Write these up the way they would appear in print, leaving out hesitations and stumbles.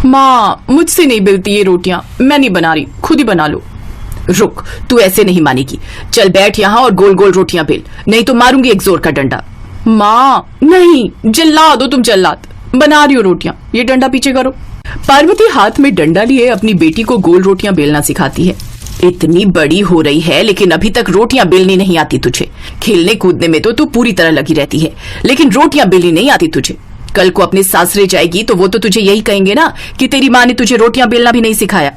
माँ मुझसे नहीं बेलती ये रोटियां, मैं नहीं बना रही, खुद ही बना लो। रुक, तू ऐसे नहीं मानेगी। चल बैठ यहाँ और गोल गोल रोटियां बेल, नहीं तो मारूंगी एक जोर का डंडा। माँ नहीं, जल्ला दो तुम जल्लाद, बना रही हो रोटियां, ये डंडा पीछे करो। पार्वती हाथ में डंडा लिए अपनी बेटी को गोल रोटियां बेलना सिखाती है। इतनी बड़ी हो रही है लेकिन अभी तक रोटियां बेलनी नहीं आती तुझे। खेलने कूदने में तो तू पूरी तरह लगी रहती है, लेकिन रोटियां बेलनी नहीं आती तुझे। कल को अपने सासरे जाएगी तो वो तो तुझे यही कहेंगे ना कि तेरी माँ ने तुझे रोटियां बेलना भी नहीं सिखाया।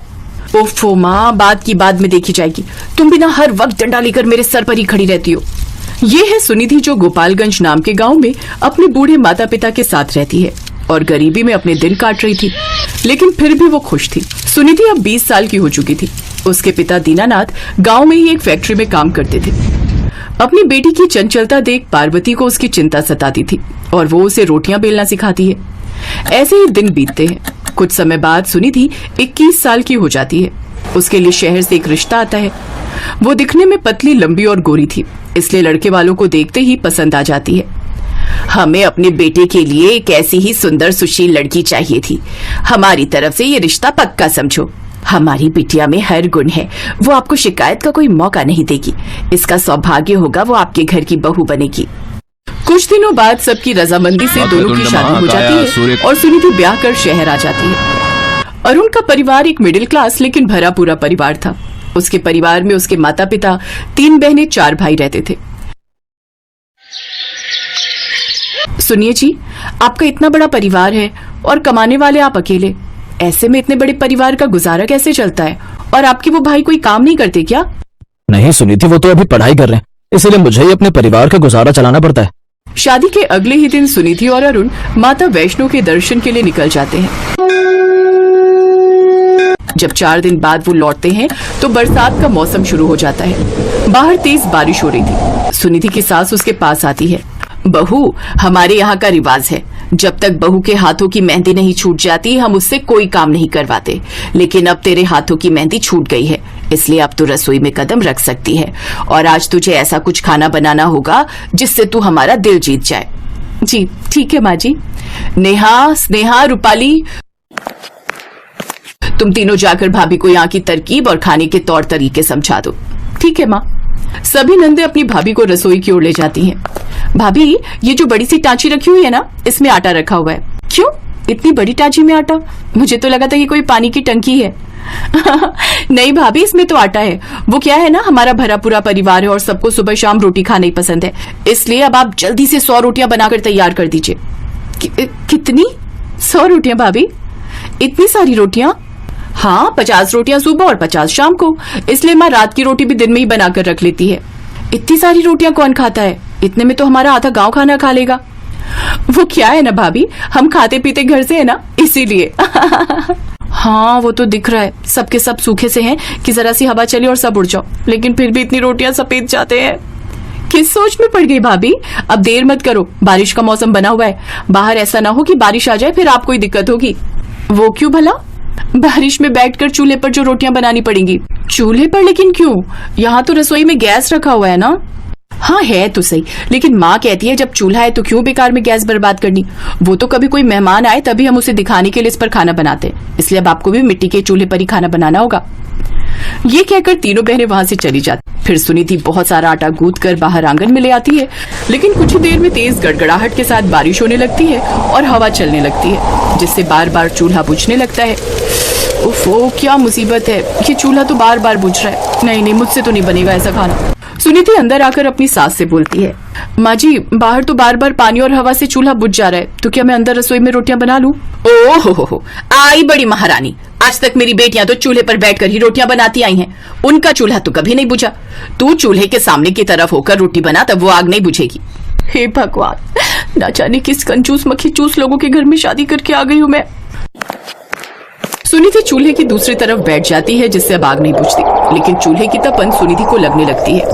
ओफो माँ, बात की बाद में देखी जाएगी, तुम भी ना हर वक्त डंडा लेकर मेरे सर पर ही खड़ी रहती हो। ये है सुनिधि जो गोपालगंज नाम के गांव में अपने बूढ़े माता पिता के साथ रहती है और गरीबी में अपने दिन काट रही थी, लेकिन फिर भी वो खुश थी। सुनिधि अब 20 साल की हो चुकी थी। उसके पिता दीनानाथ गांव में ही एक फैक्ट्री में काम करते थे। अपनी बेटी की चंचलता देख पार्वती को उसकी चिंता सताती थी और वो उसे रोटियां बेलना सिखाती है। ऐसे ही दिन बीतते हैं। कुछ समय बाद सुनिधि 21 साल की हो जाती है। उसके लिए शहर से एक रिश्ता आता है। वो दिखने में पतली, लंबी और गोरी थी, इसलिए लड़के वालों को देखते ही पसंद आ जाती है। हमें अपने बेटे के लिए एक ऐसी ही सुंदर सुशील लड़की चाहिए थी। हमारी तरफ से ये रिश्ता पक्का समझो। हमारी बिटिया में हर गुण है, वो आपको शिकायत का कोई मौका नहीं देगी। इसका सौभाग्य होगा वो आपके घर की बहू बनेगी। कुछ दिनों बाद सबकी रजामंदी से दोनों की शादी हो जाती है और सुनिधि ब्याह कर शहर आ जाती है। अरुण का परिवार एक मिडिल क्लास लेकिन भरा पूरा परिवार था। उसके परिवार में उसके माता पिता, 3 बहनें, 4 भाई रहते थे। सुनिए जी, आपका इतना बड़ा परिवार है और कमाने वाले आप अकेले, ऐसे में इतने बड़े परिवार का गुजारा कैसे चलता है? और आपके वो भाई कोई काम नहीं करते क्या? नहीं सुनिधि, वो तो अभी पढ़ाई कर रहे हैं, इसलिए मुझे ही अपने परिवार का गुजारा चलाना पड़ता है। शादी के अगले ही दिन सुनिधि और अरुण माता वैष्णो के दर्शन के लिए निकल जाते हैं। जब 4 दिन बाद वो लौटते हैं तो बरसात का मौसम शुरू हो जाता है। बाहर तेज बारिश हो रही थी। सुनिधि की सास उसके पास आती है। बहू, हमारे यहाँ का रिवाज है, जब तक बहू के हाथों की मेहंदी नहीं छूट जाती हम उससे कोई काम नहीं करवाते। लेकिन अब तेरे हाथों की मेहंदी छूट गई है, इसलिए अब तू रसोई में कदम रख सकती है और आज तुझे ऐसा कुछ खाना बनाना होगा जिससे तू हमारा दिल जीत जाए। जी ठीक है माँ जी। नेहा, स्नेहा, रूपाली, तुम तीनों जाकर भाभी को यहाँ की तरकीब और खाने के तौर तरीके समझा दो। ठीक है माँ। सभी नंदे अपनी भाभी को रसोई की ओर ले जाती हैं। भाभी, ये जो बड़ी सी टांची रखी हुई है ना, इसमें आटा रखा हुआ है। क्यों इतनी बड़ी टांची में आटा? मुझे तो लगा था ये कोई पानी की टंकी है। नहीं भाभी, इसमें तो आटा है। वो क्या है ना, हमारा भरा पूरा परिवार है और सबको सुबह शाम रोटी खाना ही पसंद है, इसलिए अब आप जल्दी से 100 रोटियां बनाकर तैयार कर दीजिए। कितनी? 100 रोटियां भाभी। इतनी सारी रोटियां? हाँ, 50 रोटियां सुबह और 50 शाम को, इसलिए माँ रात की रोटी भी दिन में ही बनाकर रख लेती है। इतनी सारी रोटियां कौन खाता है? इतने में तो हमारा आधा गांव खाना खा लेगा। वो क्या है ना भाभी, हम खाते पीते घर से है ना, इसीलिए। हाँ वो तो दिख रहा है, सबके सब सूखे से हैं कि जरा सी हवा चले और सब उड़ जाओ, लेकिन फिर भी इतनी रोटियां सफेद जाते हैं। किस सोच में पड़ गई भाभी? अब देर मत करो, बारिश का मौसम बना हुआ है, बाहर ऐसा ना हो कि बारिश आ जाए फिर आपको ही दिक्कत होगी। वो क्यों भला? बारिश में बैठकर चूल्हे पर जो रोटियां बनानी पड़ेंगी। चूल्हे पर? लेकिन क्यों? यहाँ तो रसोई में गैस रखा हुआ है ना। हाँ है तो सही, लेकिन माँ कहती है जब चूल्हा है तो क्यों बेकार में गैस बर्बाद करनी। वो तो कभी कोई मेहमान आए तभी हम उसे दिखाने के लिए इस पर खाना बनाते हैं, इसलिए अब आपको भी मिट्टी के चूल्हे पर ही खाना बनाना होगा। ये कहकर तीनों बहनें वहां से चली जाती। फिर सुनिधि बहुत सारा आटा गूंथ कर बाहर आंगन में ले आती है, लेकिन कुछ ही देर में तेज गड़गड़ाहट के साथ बारिश होने लगती है और हवा चलने लगती है, जिससे बार बार चूल्हा बुझने लगता है। ओफो, क्या मुसीबत है, ये चूल्हा तो बार बार बुझ रहा है। नहीं, मुझसे तो नहीं बनेगा ऐसा खाना। सुनिधि अंदर आकर अपनी सास से बोलती है, माँ जी, बाहर तो बार बार पानी और हवा से चूल्हा बुझ जा रहा है, तो क्या मैं अंदर रसोई में रोटियां बना लूं? ओहो, आई बड़ी महारानी। आज तक मेरी बेटियां तो चूल्हे पर बैठकर ही रोटियां बनाती आई हैं, उनका चूल्हा तो कभी नहीं बुझा। तू चूल्हे के सामने की तरफ होकर रोटी बना, तब वो आग नहीं बुझेगी। हे भगवान, ना जाने किस कंजूस मक्खी चूस लोगों के घर में शादी करके आ गई हूँ मैं। सुनिधि चूल्हे की दूसरी तरफ बैठ जाती है, जिससे अब आग नहीं बुझती, लेकिन चूल्हे की तपन सुनिधि को लगने लगती है।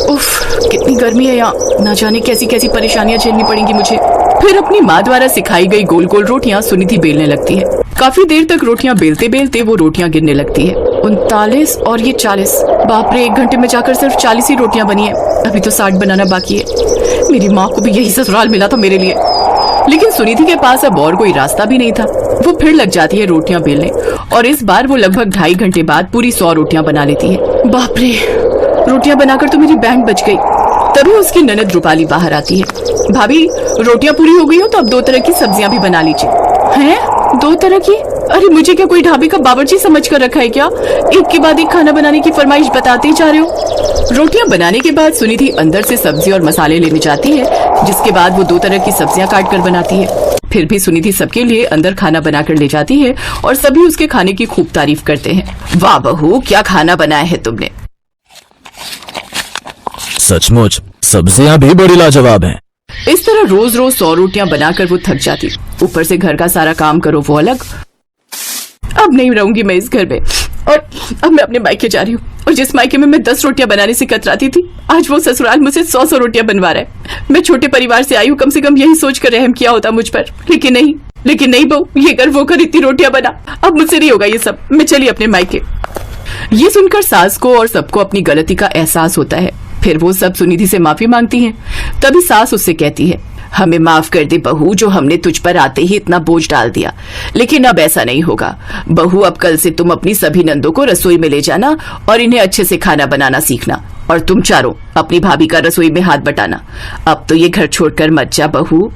उफ, कितनी गर्मी है यहाँ, ना जाने कैसी कैसी परेशानियां झेलनी पड़ेंगी मुझे। फिर अपनी माँ द्वारा सिखाई गई गोल गोल रोटियां सुनिधि बेलने लगती है। काफी देर तक रोटियां बेलते बेलते वो रोटियां गिरने लगती है। 39 और ये 40। बाप रे, 1 घंटे में जाकर सिर्फ 40 ही रोटियां बनी है। अभी तो 60 बनाना बाकी है। मेरी माँ को भी यही ससुराल मिला था मेरे लिए। लेकिन सुनिधि के पास अब और कोई रास्ता भी नहीं था। वो फिर लग जाती है रोटियां बेलने और इस बार वो लगभग 2.5 घंटे बाद पूरी 100 रोटियां बना लेती है। बाप रे, रोटियां बनाकर तो मेरी बैंड बच गई। तभी उसकी ननद रूपाली बाहर आती है। भाभी, रोटियां पूरी हो गई हो तो अब 2 तरह की सब्जियां भी बना लीजिए। हैं? 2 तरह की? अरे मुझे क्या कोई ढाबे का बावर्ची समझ कर रखा है क्या? एक के बाद एक खाना बनाने की फरमाइश बताते ही जा रहे हो। रोटियां बनाने के बाद सुनिधि अंदर से सब्जी और मसाले लेने जाती है, जिसके बाद वो 2 तरह की सब्जियां काट कर बनाती है। फिर भी सुनिधि सबके लिए अंदर खाना बनाकर ले जाती है और सभी उसके खाने की खूब तारीफ करते हैं। वाह बहू, क्या खाना बनाया है तुमने। सचमुच सब्जियां भी बड़ी लाजवाब हैं। इस तरह रोज रोज 100 रोटियां बनाकर वो थक जाती। ऊपर से घर का सारा काम करो वो अलग। अब नहीं रहूंगी मैं इस घर में और अब मैं अपने मायके जा रही हूँ। और जिस मायके में मैं 10 रोटियां बनाने से कतराती थी, आज वो ससुराल मुझसे 100 रोटियां बनवा रहा है। मैं छोटे परिवार से आई हूँ, कम से कम यही सोच कर रहम किया होता मुझ पर। लेकिन नहीं बहू, ये कर वो कर, इतनी रोटियां बना। अब मुझसे नहीं होगा ये सब, मैं चली अपने मायके। ये सुनकर सास को और सबको अपनी गलती का एहसास होता है। फिर वो सब सुनिधि से माफी मांगती हैं। तभी सास उससे कहती है, हमें माफ कर दे बहू, जो हमने तुझ पर आते ही इतना बोझ डाल दिया। लेकिन अब ऐसा नहीं होगा बहू। अब कल से तुम अपनी सभी नंदों को रसोई में ले जाना और इन्हें अच्छे से खाना बनाना सीखना। और तुम चारों अपनी भाभी का रसोई में हाथ बटाना। अब तो ये घर छोड़कर मत जा बहू।